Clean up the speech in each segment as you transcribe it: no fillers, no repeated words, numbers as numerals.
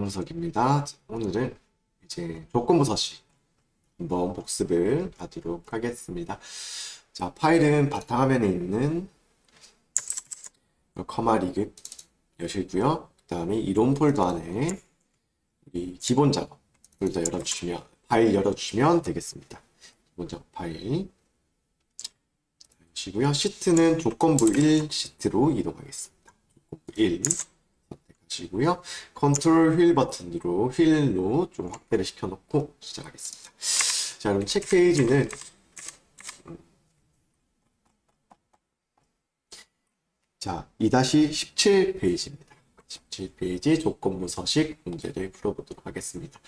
조건부석입니다. 오늘은 이제 조건부서식 한번 복습을 하도록 하겠습니다. 자, 파일은 바탕화면에 있는 커마리그 여시고요. 그 다음에 이론 폴더 안에 이 기본 작업 폴더 열어주시면 파일 열어주시면 되겠습니다. 기본 작업 파일 여시고요. 시트는 조건부 1 시트로 이동하겠습니다. 조건부 1 시고요. 컨트롤 휠 버튼으로 휠로 좀 확대를 시켜놓고 시작하겠습니다. 자, 그럼 책 페이지는 자 2-17페이지입니다. 17페이지 조건부 서식 문제를 풀어보도록 하겠습니다.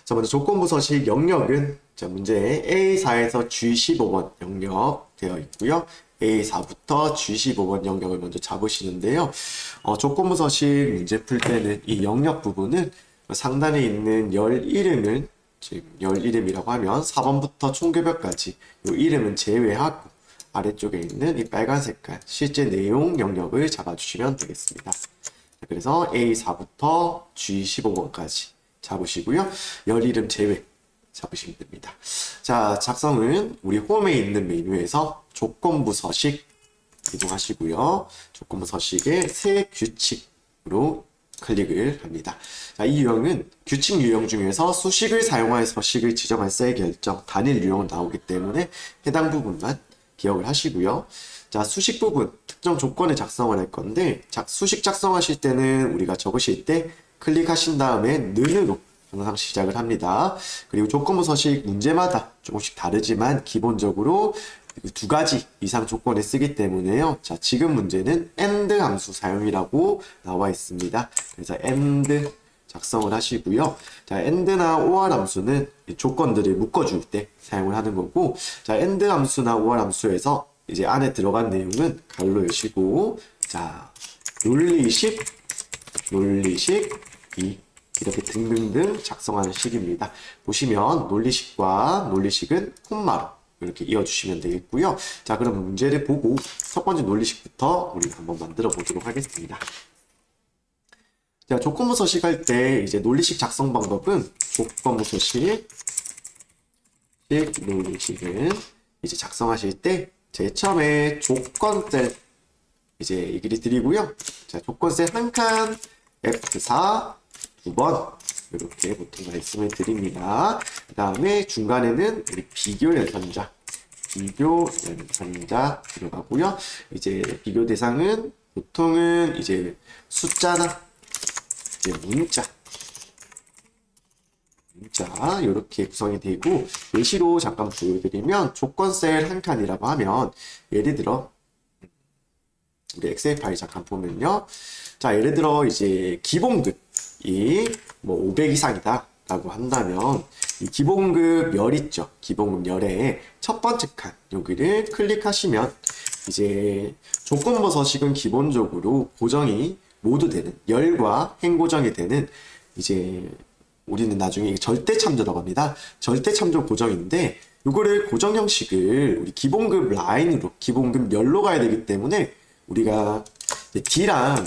자, 먼저 조건부 서식 영역은 자 문제에 A4에서 G15번 영역 되어 있고요. A4부터 G15번 영역을 먼저 잡으시는데요. 조건부 서식 문제 풀 때는 이 영역 부분은 상단에 있는 열 이름을 지금 열 이름이라고 하면 4번부터 총교별까지 이 이름은 제외하고 아래쪽에 있는 이 빨간 색깔 실제 내용 영역을 잡아주시면 되겠습니다. 그래서 A4부터 G15번까지 잡으시고요. 열 이름 제외 잡으시면 됩니다. 자, 작성은 우리 홈에 있는 메뉴에서 조건부 서식 이동하시고요. 조건부 서식의 새 규칙으로 클릭을 합니다. 자, 이 유형은 규칙 유형 중에서 수식을 사용하여 서식을 지정한 셀 결정 단일 유형으로 나오기 때문에 해당 부분만 기억을 하시고요. 자, 수식 부분 특정 조건에 작성을 할 건데 수식 작성하실 때는 우리가 적으실 때 클릭하신 다음에 는으로 항상 시작을 합니다. 그리고 조건부 서식 문제마다 조금씩 다르지만 기본적으로 두 가지 이상 조건을 쓰기 때문에요. 자, 지금 문제는 AND 함수 사용이라고 나와 있습니다. 그래서 AND 작성을 하시고요. 자, AND나 OR 함수는 이 조건들을 묶어줄 때 사용을 하는 거고, 자, AND 함수나 OR 함수에서 이제 안에 들어간 내용은 가로 여시고, 자, 논리식, 이렇게 등등등 작성하는 식입니다. 보시면 논리식과 논리식은 콤마로 이렇게 이어주시면 되겠고요. 자, 그럼 문제를 보고 첫 번째 논리식부터 우리 한번 만들어 보도록 하겠습니다. 자, 조건부 서식 할 때 이제 논리식 작성 방법은 조건부 서식 논리식은 이제 작성하실 때 제일 처음에 조건 셀 이제 얘기를 드리고요. 자, 조건 셀 한 칸 F4 두 번 이렇게 보통 말씀을 드립니다. 그 다음에 중간에는 우리 비교 연산자 들어가고요. 이제 비교 대상은 보통은 이제 숫자나 이제 문자 이렇게 구성이 되고, 예시로 잠깐 보여드리면 조건 셀 한 칸이라고 하면 예를 들어 우리 엑셀 파일 잠깐 보면요. 자, 예를 들어 이제 기본급이 뭐 500 이상이다 라고 한다면 이 기본급 열 있죠. 기본급 열에 첫 번째 칸 여기를 클릭하시면 이제 조건부 서식은 기본적으로 고정이 모두 되는 열과 행고정이 되는 이제 우리는 나중에 절대 참조라고 합니다. 절대 참조 고정인데 이거를 고정 형식을 우리 기본급 라인으로 기본급 열로 가야 되기 때문에 우리가 D랑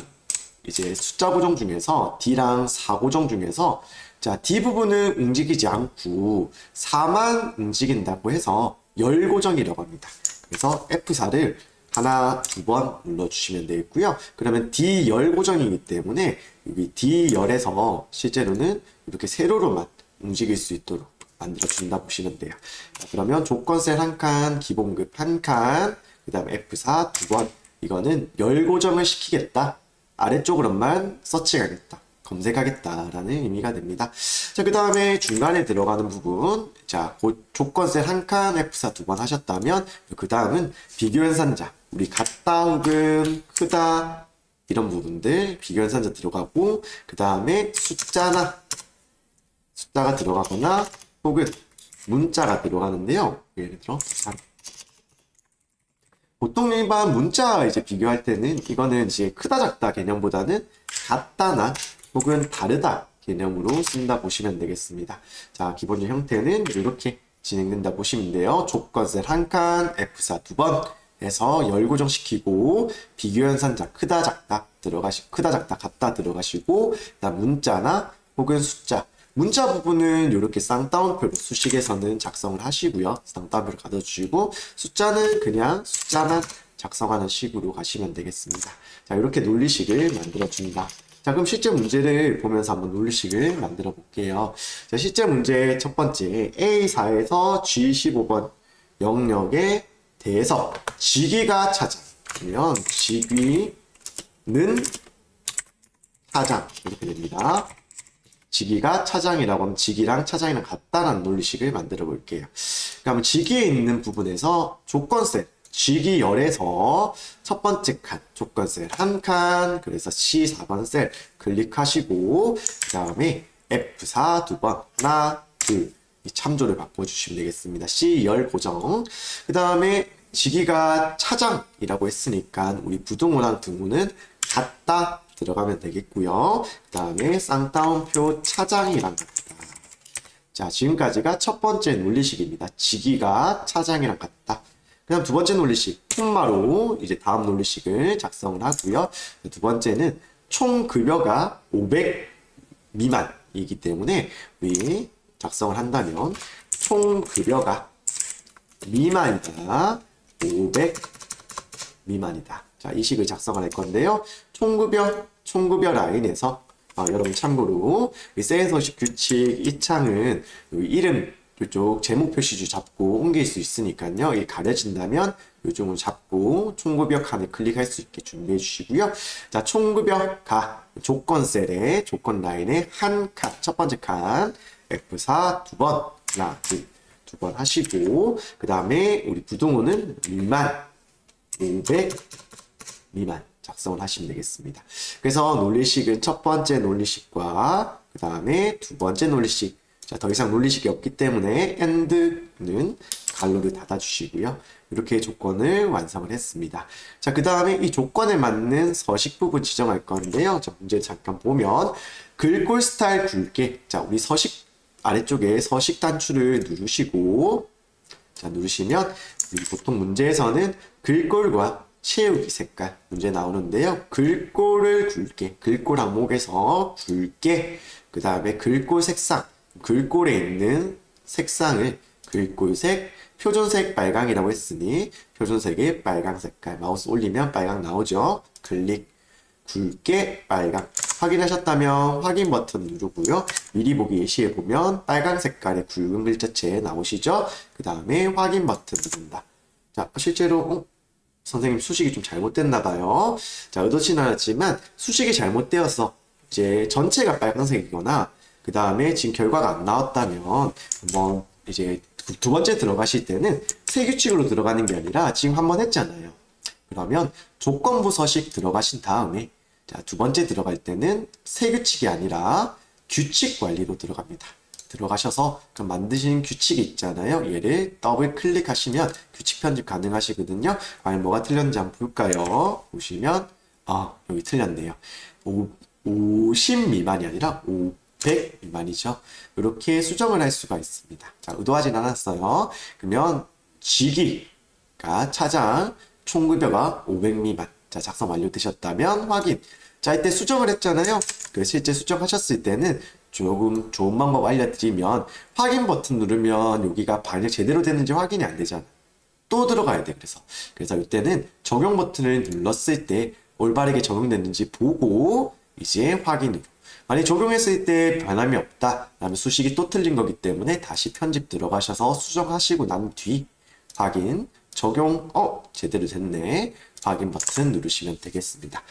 이제 숫자 고정 중에서 D랑 4 고정 중에서 자, D 부분은 움직이지 않고 4만 움직인다고 해서 열 고정이라고 합니다. 그래서 F4를 하나, 두 번 눌러주시면 되겠고요. 그러면 D 열 고정이기 때문에 여기 D 열에서 실제로는 이렇게 세로로만 움직일 수 있도록 만들어준다 보시면 돼요. 자, 그러면 조건 셀 한 칸, 기본급 한 칸, 그 다음 F4 두 번, 이거는 열 고정을 시키겠다. 아래쪽으로만 서칭하겠다. 검색하겠다라는 의미가 됩니다. 자, 그 다음에 중간에 들어가는 부분. 자, 조건 셀 한 칸, F4 두 번 하셨다면, 그 다음은 비교 연산자. 우리 같다 혹은 크다. 이런 부분들 비교 연산자 들어가고, 그 다음에 숫자가 들어가거나 혹은 문자가 들어가는데요. 예를 들어, 보통 일반 문자 이제 비교할 때는 이거는 이제 크다 작다 개념보다는 같다나 혹은 다르다 개념으로 쓴다 보시면 되겠습니다. 자, 기본적 형태는 이렇게 진행된다 보시면 돼요. 조건 셀 한 칸, F4 두 번 해서 열 고정시키고 비교 연산자 크다 작다 같다 들어가시고, 그다음 문자나 혹은 숫자. 문자 부분은 이렇게 쌍따옴표로 수식에서는 작성을 하시고요. 쌍따옴표를 가둬주시고 숫자는 그냥 숫자만 작성하는 식으로 가시면 되겠습니다. 자, 이렇게 논리식을 만들어줍니다. 자, 그럼 실제 문제를 보면서 한번 논리식을 만들어 볼게요. 자, 실제 문제 첫 번째 A4에서 G15번 영역에 대해서 직위가 차장이면 직위는 차장 이렇게 됩니다. 직위가 차장이라고 하면 직위랑 차장이랑 같다라는 논리식을 만들어 볼게요. 그러면 직위에 있는 부분에서 조건셀 직위열에서 첫 번째 칸 조건셀 한 칸, 그래서 C4번 셀 클릭하시고 그 다음에 F4 두 번 하나 둘 이 참조를 바꿔주시면 되겠습니다. C열 고정. 그 다음에 직위가 차장이라고 했으니까 우리 부등호랑 등호는 같다 들어가면 되겠고요. 그 다음에 쌍따옴표 차장이랑 같다. 자, 지금까지가 첫 번째 논리식입니다. 직위가 차장이랑 같다. 그 다음 두 번째 논리식, 콤마로 이제 다음 논리식을 작성을 하고요. 두 번째는 총 급여가 500 미만이기 때문에 우리 작성을 한다면 총 급여가 미만이다. 500 미만이다. 자, 이 식을 작성할 건데요. 총급여 라인에서 여러분 참고로 이 셀서식 규칙 이 창은 이름 이쪽 제목 표시주 잡고 옮길 수 있으니까요. 이 가려진다면 요즘은 잡고 총급여 칸을 클릭할 수 있게 준비해 주시고요. 자, 총급여 가 조건셀에 조건 라인에 한 칸, 첫 번째 칸 F4 두 번, 하나, 둘, 두 번 하시고 그 다음에 우리 부등호는 미만 500 미만 작성을 하시면 되겠습니다. 그래서 논리식은 첫 번째 논리식과 그 다음에 두 번째 논리식. 자, 더 이상 논리식이 없기 때문에 AND는 갈로를 닫아주시고요. 이렇게 조건을 완성을 했습니다. 자, 그 다음에 이 조건에 맞는 서식 부분 지정할 건데요. 자, 문제 잠깐 보면 글꼴 스타일 굵게. 자, 우리 서식 아래쪽에 서식 단추를 누르시고 자, 누르시면 우리 보통 문제에서는 글꼴과 채우기 색깔 문제 나오는데요. 글꼴을 굵게, 글꼴 항목에서 굵게, 그 다음에 글꼴 색상, 글꼴에 있는 색상을 글꼴색, 표준색 빨강이라고 했으니 표준색의 빨강 색깔, 마우스 올리면 빨강 나오죠. 클릭, 굵게 빨강. 확인하셨다면 확인 버튼 누르고요. 미리 보기 예시에 보면 빨강 색깔의 굵은 글자체 나오시죠. 그 다음에 확인 버튼 누른다. 자, 실제로 선생님 수식이 좀 잘못됐나 봐요. 자, 의도치는 않았지만 수식이 잘못되어서 이제 전체가 빨간색이거나 그 다음에 지금 결과가 안 나왔다면 한번 이제 두 번째 들어가실 때는 새 규칙으로 들어가는 게 아니라 지금 한번 했잖아요. 그러면 조건부 서식 들어가신 다음에 자, 두 번째 들어갈 때는 새 규칙이 아니라 규칙 관리로 들어갑니다. 들어가셔서 그럼 만드신 규칙이 있잖아요. 얘를 더블 클릭하시면 규칙 편집 가능하시거든요. 과연 뭐가 틀렸는지 한번 볼까요? 보시면 여기 틀렸네요. 50 미만이 아니라 500 미만이죠. 이렇게 수정을 할 수가 있습니다. 자, 의도하진 않았어요. 그러면 직위가 차장 총급여가 500 미만. 자, 작성 완료되셨다면 확인. 자, 이때 수정을 했잖아요. 그 실제 수정하셨을 때는 조금 좋은 방법 알려드리면 확인 버튼 누르면 여기가 반영 제대로 되는지 확인이 안 되잖아. 또 들어가야 돼. 그래서 이때는 적용 버튼을 눌렀을 때 올바르게 적용됐는지 보고 이제 확인으로. 만약 적용했을 때 변함이 없다. 라면 수식이 또 틀린 거기 때문에 다시 편집 들어가셔서 수정하시고 난 뒤 확인, 적용, 제대로 됐네. 확인 버튼 누르시면 되겠습니다.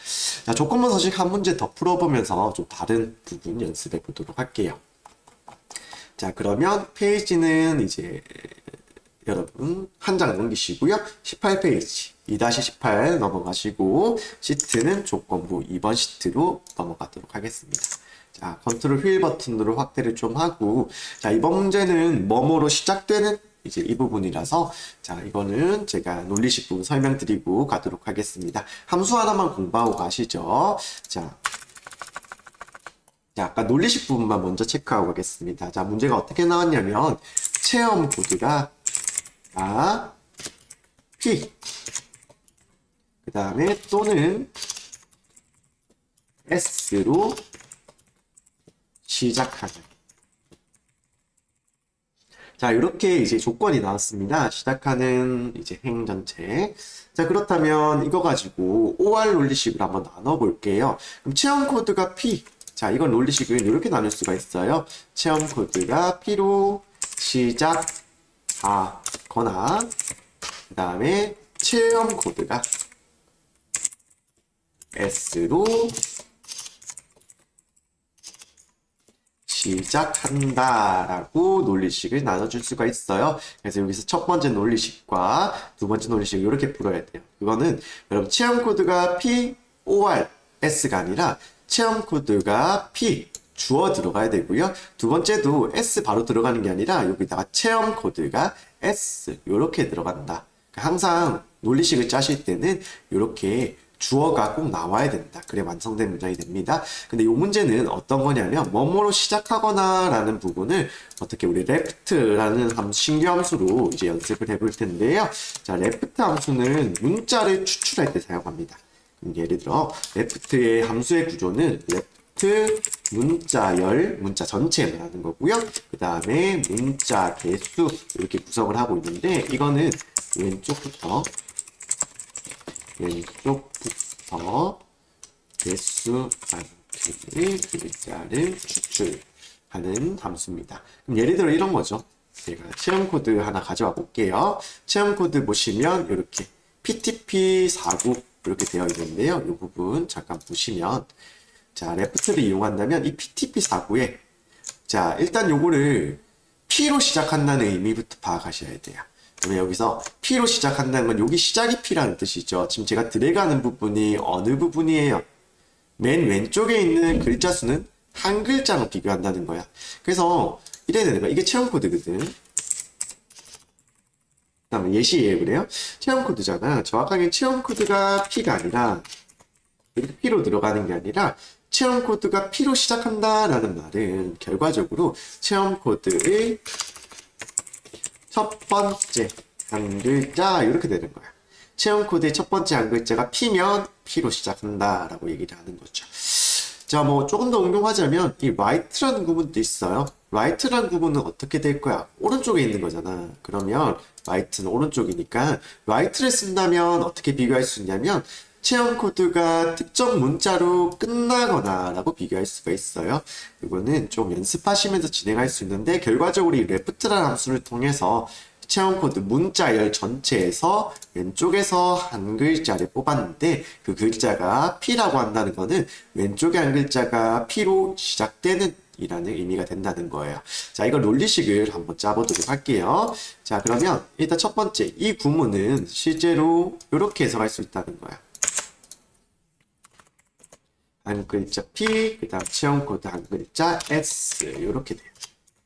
자, 조건부 서식 한 문제 더 풀어보면서 좀 다른 부분 연습해 보도록 할게요. 자, 그러면 페이지는 이제 여러분 한 장 넘기시고요. 18페이지 2-18 넘어가시고 시트는 조건부 2번 시트로 넘어가도록 하겠습니다. 자, 컨트롤 휠 버튼으로 확대를 좀 하고 자, 이번 문제는 뭐뭐로 시작되는 이제 이 부분이라서 자, 이거는 제가 논리식 부분 설명드리고 가도록 하겠습니다. 함수 하나만 공부하고 가시죠. 자, 아까 논리식 부분만 먼저 체크하고 가겠습니다. 자, 문제가 어떻게 나왔냐면 체험 코드가 P 그 다음에 또는 S로 시작하는. 자, 이렇게 이제 조건이 나왔습니다. 시작하는 이제 행 전체. 자, 그렇다면 이거 가지고 OR 논리식으로 한번 나눠볼게요. 그럼 체험 코드가 P. 자, 이건 논리식을 이렇게 나눌 수가 있어요. 체험 코드가 P로 시작하거나, 그 다음에 체험 코드가 S로 시작한다라고 논리식을 나눠줄 수가 있어요. 그래서 여기서 첫 번째 논리식과 두 번째 논리식 이렇게 풀어야 돼요. 그거는 여러분 체험 코드가 P, OR, S가 아니라 체험 코드가 P, 주어 들어가야 되고요. 두 번째도 S 바로 들어가는 게 아니라 여기다가 체험 코드가 S 이렇게 들어간다. 항상 논리식을 짜실 때는 이렇게 주어가 꼭 나와야 된다. 그래 완성된 문장이 됩니다. 근데 이 문제는 어떤 거냐면 뭐뭐로 시작하거나 라는 부분을 어떻게 우리 left라는 신규 함수로 이제 연습을 해볼 텐데요. 자, left 함수는 문자를 추출할 때 사용합니다. 예를 들어 left의 함수의 구조는 left 문자열, 문자 전체 말하는 거고요. 그 다음에 문자 개수 이렇게 구성을 하고 있는데 이거는 왼쪽부터 개수 많기를 글자를 추출하는 함수입니다. 그럼 예를 들어 이런 거죠. 제가 체험 코드 하나 가져와 볼게요. 체험 코드 보시면 이렇게 PTP49 이렇게 되어 있는데요. 이 부분 잠깐 보시면 자, 레프트를 이용한다면 이 PTP49에 자, 일단 요거를 P로 시작한다는 의미부터 파악하셔야 돼요. 그러면 여기서 P로 시작한다는 건 여기 시작이 P라는 뜻이죠. 지금 제가 드래그하는 부분이 어느 부분이에요? 맨 왼쪽에 있는 글자 수는 한 글자로 비교한다는 거야. 그래서 이래야 되는 거야. 이게 체험 코드거든. 그다음에 예시예요. 그래요? 체험 코드잖아. 정확하게 체험 코드가 P가 아니라 이렇게 P로 들어가는 게 아니라 체험 코드가 P로 시작한다라는 말은 결과적으로 체험 코드의 첫 번째 한 글자 이렇게 되는 거야. 체험 코드의 첫 번째 한 글자가 P면 P로 시작한다라고 얘기를 하는 거죠. 자, 뭐 조금 더 응용하자면 이 right라는 구문도 있어요. right라는 구문은 어떻게 될 거야? 오른쪽에 있는 거잖아. 그러면 right는 오른쪽이니까 right를 쓴다면 어떻게 비교할 수 있냐면 체험 코드가 특정 문자로 끝나거나 라고 비교할 수가 있어요. 이거는 좀 연습하시면서 진행할 수 있는데 결과적으로 이 left라는 함수를 통해서 체험 코드 문자열 전체에서 왼쪽에서 한 글자를 뽑았는데 그 글자가 P라고 한다는 거는 왼쪽에 한 글자가 P로 시작되는 이라는 의미가 된다는 거예요. 자, 이걸 논리식을 한번 짜보도록 할게요. 자, 그러면 일단 첫 번째 이 구문은 실제로 이렇게 해석할 수 있다는 거야. 한 글자 P, 그 다음 체험 코드 한 글자 S 이렇게 돼요.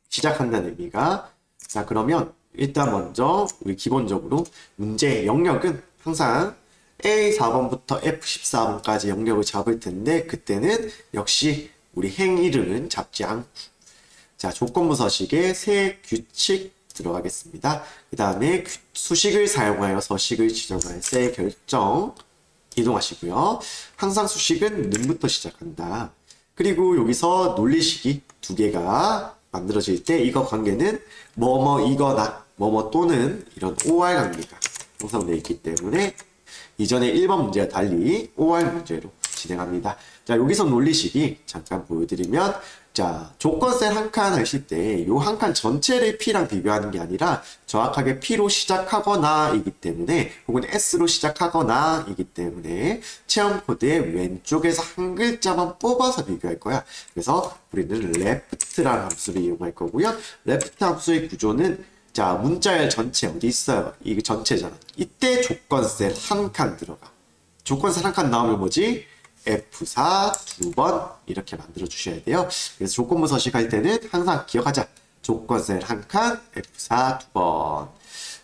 시작한다는 의미가. 자, 그러면 일단 먼저 우리 기본적으로 문제 영역은 항상 A4번부터 F14번까지 영역을 잡을 텐데 그때는 역시 우리 행 이름은 잡지 않고 자, 조건부 서식에 세 규칙 들어가겠습니다. 그 다음에 수식을 사용하여 서식을 지정할 세 결정 이동하시고요. 항상 수식은 는부터 시작한다. 그리고 여기서 논리식이 두 개가 만들어질 때 이거 관계는 뭐뭐 이거나 뭐뭐 또는 이런 OR 관계가 형성되어 있기 때문에 이전에 1번 문제와 달리 OR 문제로 진행합니다. 자, 여기서 논리식이 잠깐 보여드리면 자, 조건셀 한 칸 하실 때 요 한 칸 전체를 P랑 비교하는 게 아니라 정확하게 P로 시작하거나 이기 때문에 혹은 S로 시작하거나 이기 때문에 체험 코드의 왼쪽에서 한 글자만 뽑아서 비교할 거야. 그래서 우리는 left라는 함수를 이용할 거고요. left 함수의 구조는 자, 문자열 전체 어디 있어요? 이게 전체잖아. 이때 조건셀 한 칸 들어가. 조건셀 한 칸 나오면 뭐지? F4 두 번 이렇게 만들어 주셔야 돼요. 그래서 조건부 서식할 때는 항상 기억하자. 조건셀 한 칸, F4 두 번.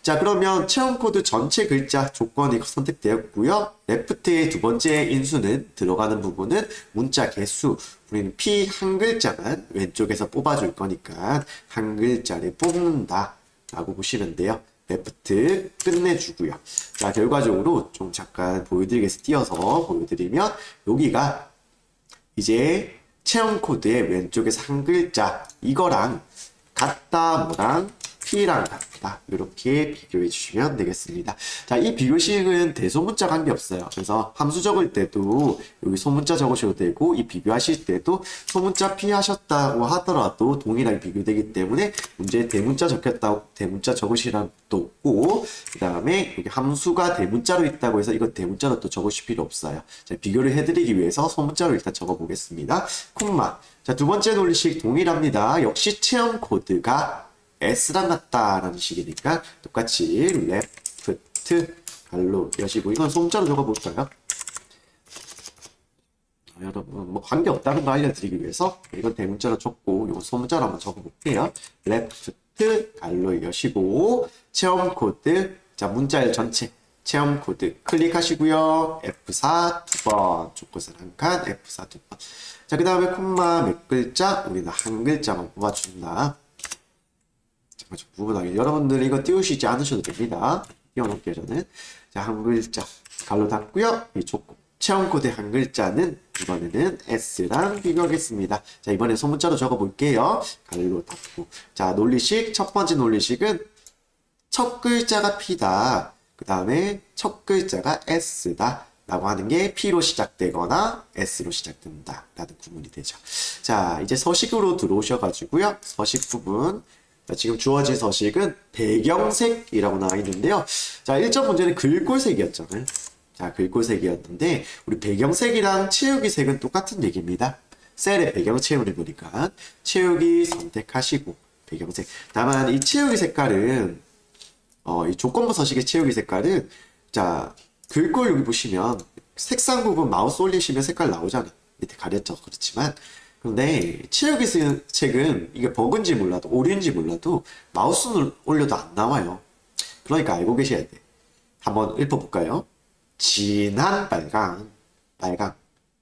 자, 그러면 체험 코드 전체 글자 조건이 선택되었고요. 레프트의 두 번째 인수는 들어가는 부분은 문자 개수. 우리는 P 한 글자만 왼쪽에서 뽑아줄 거니까 한 글자를 뽑는다 라고 보시면 돼요. 레프트 끝내주고요. 자, 결과적으로 좀 잠깐 보여드리겠습니다. 띄어서 보여드리면 여기가 이제 체험 코드의 왼쪽에서 한 글자 이거랑 같다 뭐랑 P랑 같다 이렇게 비교해 주시면 되겠습니다. 자, 이 비교식은 대소문자 관계없어요. 그래서 함수 적을 때도 여기 소문자 적으셔도 되고 이 비교하실 때도 소문자 P 하셨다고 하더라도 동일하게 비교되기 때문에 문제에 대문자 적혔다고 대문자 적으시라는 것도 없고 그 다음에 여기 함수가 대문자로 있다고 해서 이거 대문자로 또 적으실 필요 없어요. 자, 비교를 해드리기 위해서 소문자로 일단 적어 보겠습니다. 콤마. 자, 두 번째 논리식 동일합니다. 역시 체험 코드가 S랑 같다라는 식이니까 똑같이 left 갈로 여시고 이건 소문자로 적어볼까요? 여러분 뭐 관계없다는 거 알려드리기 위해서 이건 대문자로 적고 이건 소문자로 한번 적어볼게요. left 갈로 여시고 체험 코드 자 문자열 전체 체험 코드 클릭하시고요. F4 두 번 조건을 한 칸 F4 두 번 자 그 다음에 콤마 몇 글자 우리는 한 글자만 뽑아준다. 부분하게 여러분들 이거 띄우시지 않으셔도 됩니다. 띄워놓을게요 저는. 자 한 글자 갈로 닫고요. 이 체험 코드의 한 글자는 이번에는 S랑 비교하겠습니다. 자 이번에 소문자로 적어볼게요. 갈로 닫고 자 논리식 첫 번째 논리식은 첫 글자가 P다. 그 다음에 첫 글자가 S다. 라고 하는 게 P로 시작되거나 S로 시작된다. 라는 구문이 되죠. 자 이제 서식으로 들어오셔가지고요. 서식 부분 자, 지금 주어진 서식은 배경색이라고 나와 있는데요. 자, 1점 문제는 글꼴색이었잖아요. 자, 글꼴색이었는데 우리 배경색이랑 채우기 색은 똑같은 얘기입니다. 셀의 배경 채우는 거니까 채우기 선택하시고 배경색. 다만 이 채우기 색깔은 이 조건부 서식의 채우기 색깔은 자, 글꼴 여기 보시면 색상 부분 마우스 올리시면 색깔 나오잖아. 밑에 가렸죠. 그렇지만 근데 채우기 색은 이게 버그인지 몰라도 오류인지 몰라도 마우스를 올려도 안 나와요. 그러니까 알고 계셔야 돼. 한번 읽어볼까요? 진한 빨강, 빨강.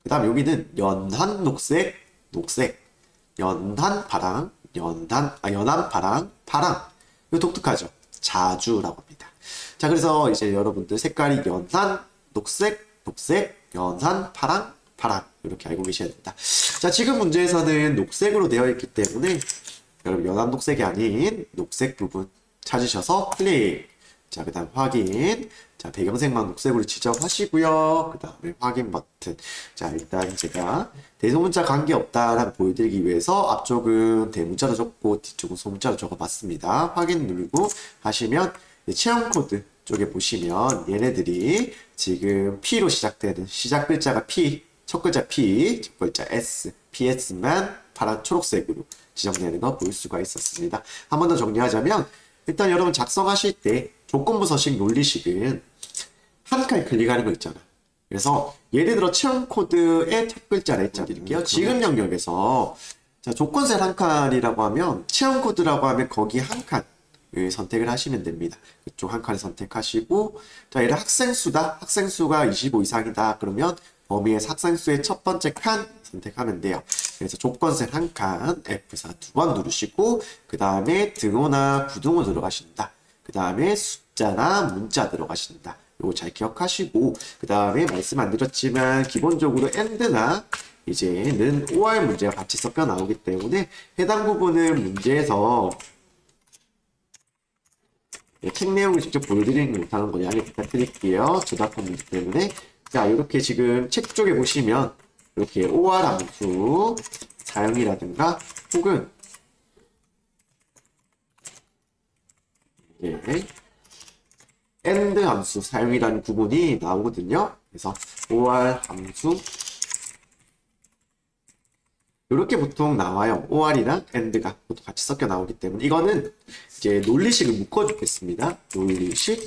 그 다음 여기는 연한 녹색, 녹색. 연한 파랑, 연한 파랑, 파랑. 이거 독특하죠? 자주라고 합니다. 자, 그래서 이제 여러분들 색깔이 연한 녹색, 녹색, 연한 파랑, 파랑. 이렇게 알고 계셔야 된다. 자, 지금 문제에서는 녹색으로 되어 있기 때문에 여러분 연한 녹색이 아닌 녹색 부분 찾으셔서 클릭. 자, 그 다음 확인. 자, 배경색만 녹색으로 지정하시고요. 그 다음에 확인 버튼. 자, 일단 제가 대소문자 관계없다라고 보여드리기 위해서 앞쪽은 대문자로 적고 뒤쪽은 소문자로 적어봤습니다. 확인 누르고 하시면 체험 코드 쪽에 보시면 얘네들이 지금 P로 시작되는 시작 글자가 P 첫 글자 P, 첫 글자 S, PS만 파란 초록색으로 지정되는 거 볼 수가 있었습니다. 한 번 더 정리하자면 일단 여러분 작성하실 때 조건부 서식 논리식은 한 칸 클릭하는 거 있잖아. 그래서 예를 들어 체험 코드의 첫 글자를 드릴게요. 지금 영역에서 자, 조건셀 한 칸이라고 하면 체험 코드라고 하면 거기 한 칸 선택을 하시면 됩니다. 이쪽 한 칸을 선택하시고 자, 얘를 학생수다. 학생수가 25 이상이다. 그러면 범위의 학생수의 첫 번째 칸 선택하면 돼요. 그래서 조건셀 한 칸 F4 두 번 누르시고 그 다음에 등호나 부등호 들어가신다. 그 다음에 숫자나 문자 들어가신다. 요거 잘 기억하시고 그 다음에 말씀 안 드렸지만 기본적으로 AND나 이제는 OR 문제가 같이 섞여 나오기 때문에 해당 부분은 문제에서 책 내용을 직접 보여드리는 못하는 거 양해 부탁드릴게요. 저작권 문제 때문에 자, 이렇게 지금 책 쪽에 보시면 이렇게 OR 함수 사용이라든가 혹은 AND 함수 사용이라는 구분이 나오거든요. 그래서 OR 함수 이렇게 보통 나와요. OR이랑 AND가 보통 같이 섞여 나오기 때문에 이거는 이제 논리식을 묶어주겠습니다. 논리식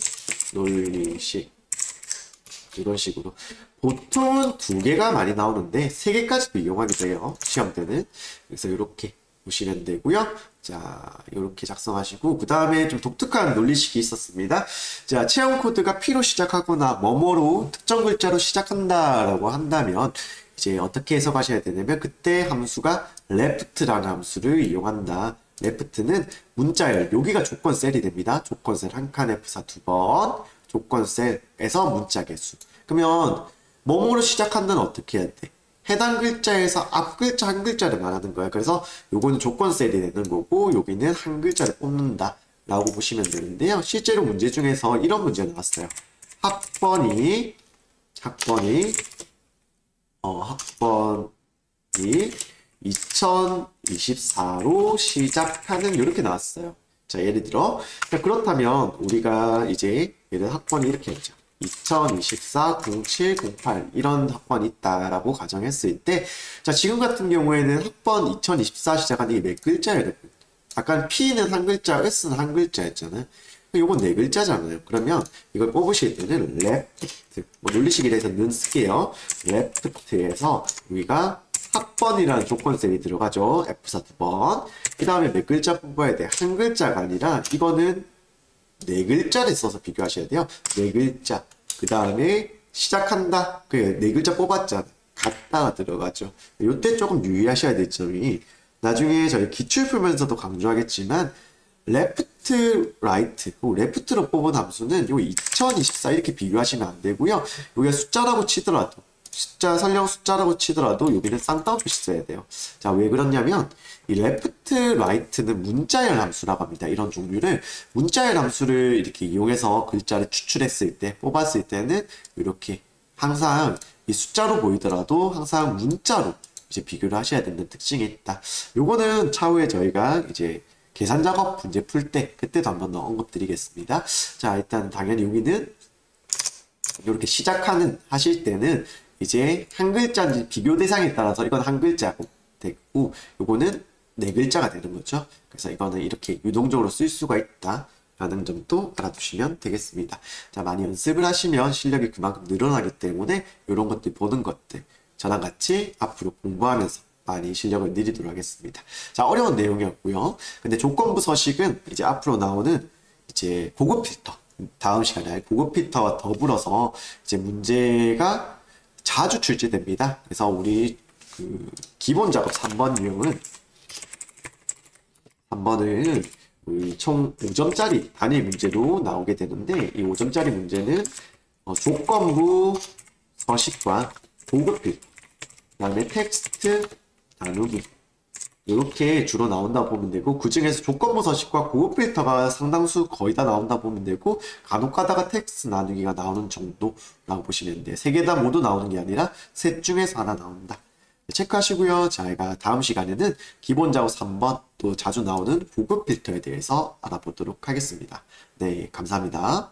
이런 식으로 보통은 2개가 많이 나오는데 3개까지도 이용하게 돼요. 시험 때는. 그래서 이렇게 보시면 되고요. 자, 이렇게 작성하시고 그 다음에 좀 독특한 논리식이 있었습니다. 자, 체험 코드가 P로 시작하거나 뭐뭐로 특정 글자로 시작한다라고 한다면 이제 어떻게 해석하셔야 되냐면 그때 함수가 left라는 함수를 이용한다. left는 문자열, 여기가 조건셀이 됩니다. 조건셀 한 칸 F4 두 번, 조건셀에서 문자 개수. 그러면 뭐뭐로 시작한다는 어떻게 해야 돼? 해당 글자에서 앞 글자 한 글자를 말하는 거야. 그래서 요거는 조건 셀이 되는 거고 여기는 한 글자를 뽑는다 라고 보시면 되는데요. 실제로 문제 중에서 이런 문제가 나왔어요. 학번이 2024로 시작하는 이렇게 나왔어요. 자, 예를 들어 그렇다면 우리가 이제 예를 학번이 이렇게 했죠. 2024, 07, 08 이런 학번이 있다라고 가정했을 때, 자, 지금 같은 경우에는 학번 2024 시작하는 게 몇 글자예요? 약간 P는 한 글자, S는 한 글자였잖아요. 요건 네 글자잖아요. 그러면 이걸 뽑으실 때는 left, 뭐 논리식이라 해서 는 쓸게요. left에서 우리가 학번이라는 조건셀이 들어가죠. F4 두 번. 그 다음에 몇 글자 뽑아야 돼? 한 글자가 아니라 이거는 네 글자를 써서 비교하셔야 돼요. 네 글자. 그 다음에 시작한다. 그 네 글자 뽑았잖아. 갔다가 들어가죠. 요때 조금 유의하셔야 될 점이 나중에 저희 기출 풀면서도 강조하겠지만 레프트, 라이트, 레프트로 뽑은 함수는 요 2024 이렇게 비교하시면 안 되고요. 여기가 숫자라고 치더라도 설령 숫자라고 치더라도 여기는 쌍따옴표 써야 돼요. 자, 왜 그러냐면 이 레프트, 라이트는 문자열 함수라고 합니다. 이런 종류를 문자열 함수를 이렇게 이용해서 글자를 추출했을 때, 뽑았을 때는 이렇게 항상 이 숫자로 보이더라도 항상 문자로 이제 비교를 하셔야 되는 특징이 있다. 요거는 차후에 저희가 이제 계산 작업 문제 풀 때 그때도 한번 더 언급드리겠습니다. 자, 일단 당연히 여기는 이렇게 시작하는 하실 때는 이제 한 글자인지 비교 대상에 따라서 이건 한 글자고 되고 요거는 네 글자가 되는 거죠. 그래서 이거는 이렇게 유동적으로 쓸 수가 있다 라는 점도 알아두시면 되겠습니다. 자, 많이 연습을 하시면 실력이 그만큼 늘어나기 때문에 이런 것들 보는 것들 저랑 같이 앞으로 공부하면서 많이 실력을 늘리도록 하겠습니다. 자, 어려운 내용이었고요. 근데 조건부 서식은 이제 앞으로 나오는 이제 고급 필터, 다음 시간에 고급 필터와 더불어서 이제 문제가 자주 출제됩니다. 그래서 우리 그 기본 작업 3번 유형은 3번은 총 5점짜리 단일 문제로 나오게 되는데 이 5점짜리 문제는 조건부 서식과 고급 필터, 그다음에 텍스트 나누기 이렇게 주로 나온다 보면 되고 그 중에서 조건부 서식과 고급 필터가 상당수 거의 다 나온다 보면 되고 간혹 가다가 텍스트 나누기가 나오는 정도라고 보시면 돼요. 세 개 다 모두 나오는 게 아니라 셋 중에서 하나 나온다. 체크하시고요. 저희가 다음 시간에는 기본 작업 3번 또 자주 나오는 고급 필터에 대해서 알아보도록 하겠습니다. 네, 감사합니다.